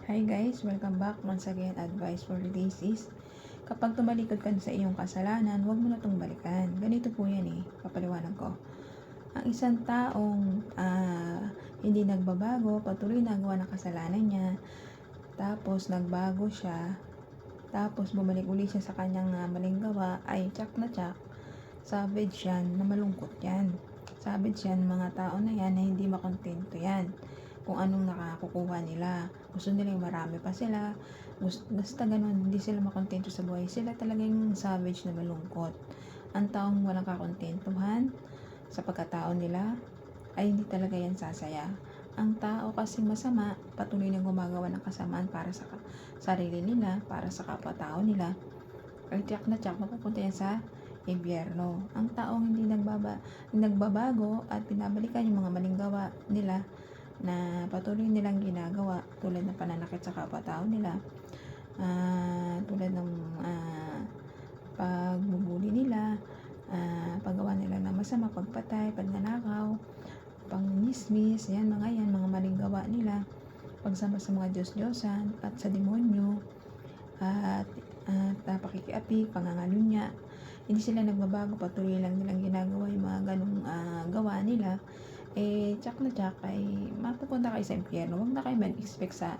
Hi guys, welcome back once again. Advice for this is, kapag tumalikod ka sa iyong kasalanan, huwag mo na itong balikan. Ganito po yan papaliwanag ko. Ang isang taong hindi nagbabago, patuloy na gawa ng kasalanan niya, tapos nagbago siya, tapos bumalik uli siya sa kanyang maling gawa, ay tsak na tsak, savage yan, na malungkot yan. Savage yan, mga tao na yan na hindi makontento yan kung anong nakakukuha nila. Gusto nila yung marami pa sila. Basta ganun, hindi sila makontento sa buhay. Sila talagang savage na malungkot. Ang taong walang kakontentuhan sa pagkatao nila, ay hindi talaga yan sasaya. Ang tao kasi masama, patuloy na gumagawa ng kasamaan para sa sarili nila, para sa kapwa-tao nila, ay tiyak na tiyak, mapupunta yan sa impyerno. Ang taong hindi nagbabago at pinabalikan yung mga maling gawa nila na patuloy nilang ginagawa, tulad ng pananakit sa kapwa-tao nila, tulad ng pagbubuli nila, paggawa nila ng masama, pagpatay, pagnanakaw, pangnismis, yan mga maling gawa nila, pagsama sa mga Diyos-Diyosan at sa demonyo, at pakikiapik, pangangalunya. Hindi sila nagbabago, patuloy lang nilang ginagawa yung mga ganong gawa nila. Tsak na tsak ay mapupunta kayo sa impyerno. Huwag na kayo mag-expect sa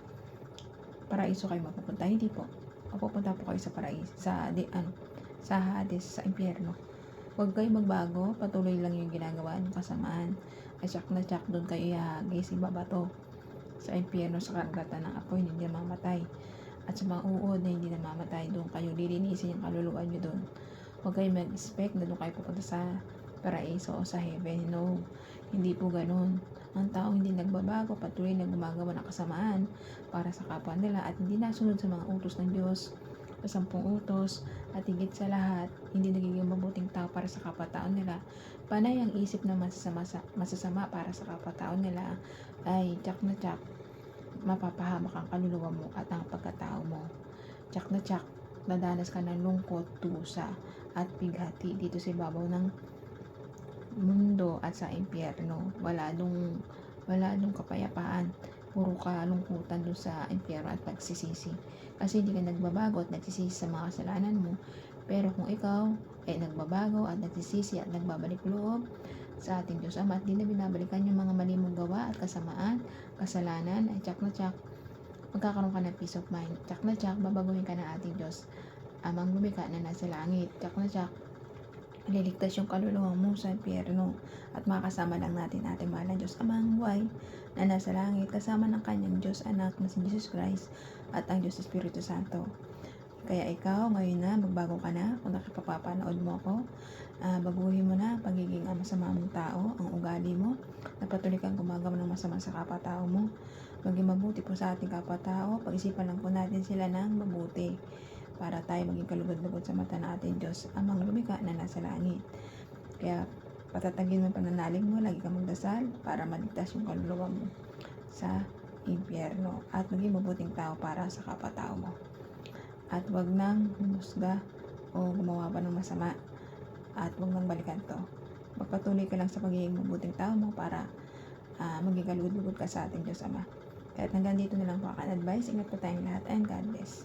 paraiso kayo mapupunta. Hindi po. Mapupunta po kayo sa paraiso, sa Hades, sa impyerno. Huwag kayo magbago, patuloy lang yung ginagawa ng kasamaan. Ay tsak na tsak, doon kayo ihagis, ibabato sa impyerno, sa karagatan ng apoy na hindi namamatay. At sa mga uod na hindi namamatay, doon kayo lilinisin yung kaluluwa nyo doon. Huwag kayo mag-expect na doon kayo pupunta sa paraiso o sa heaven. No, hindi po ganun. Ang tao hindi nagbabago, patuloy na gumagawa ng kasamaan para sa kapwa nila at hindi nasunod sa mga utos ng Diyos, sa 10 utos, at higit sa lahat, hindi nagiging mabuting tao para sa kapwa-tao nila. Panay ang isip na masasama para sa kapwa-tao nila, ay tsak na tsak, mapapahamak ang kaluluwa mo at ang pagkatao mo. Tsak na tsak, dadanas ka ng lungkot, tusa at bighati dito sa ibabaw ng mundo at sa impyerno. Wala dong kapayapaan, puro kalungkutan doon sa impyerno at pagsisisi, kasi hindi ka nagbabago at nagsisisi sa mga kasalanan mo. Pero kung ikaw ay nagbabago at nagsisisi at nagbabalik loob sa ating Diyos Ama at di na binabalikan yung mga mali mong gawa at kasamaan, kasalanan, ay tsak na tsak, magkakaroon ka ng peace of mind. Tsak na tsak, babaguhin ka ng ating Diyos Amang lumikha na nasa langit. Tsak na tsak, liligtas yung kaluluwa mo sa impyerno at makasama lang natin ating mahal na Diyos Amang buhay na nasa langit, kasama ng kanyang Diyos Anak na si Jesus Christ at ang Diyos Espiritu Santo. Kaya ikaw ngayon na magbago ka na. Kung nakipapapanood mo ako, baguhin mo na pagiging masama mong tao, ang ugali mo, na patuloy kang gumagawa ng masama sa kapwa-tao mo. Maging mabuti po sa ating kapwa-tao, pag-isipan lang po natin sila ng mabuti para tayo maging kalugod-lugod sa mata ng ating Diyos Amang lumikha na nasa langit. Kaya patatagin mo ang pananalig mo, lagi kang magdasal para maligtas yung kaluluwa mo sa impyerno at maging mabuting tao para sa kapwa-tao mo. At wag nang humusga o gumawa pa ng masama, at wag nang balikan to. Magpatuloy ka lang sa pagiging mabuting tao mo para maging kalugod-lugod ka sa ating Diyos Ama. Kahit hanggang dito na lang po ang advice. Ingat po tayong lahat and God bless.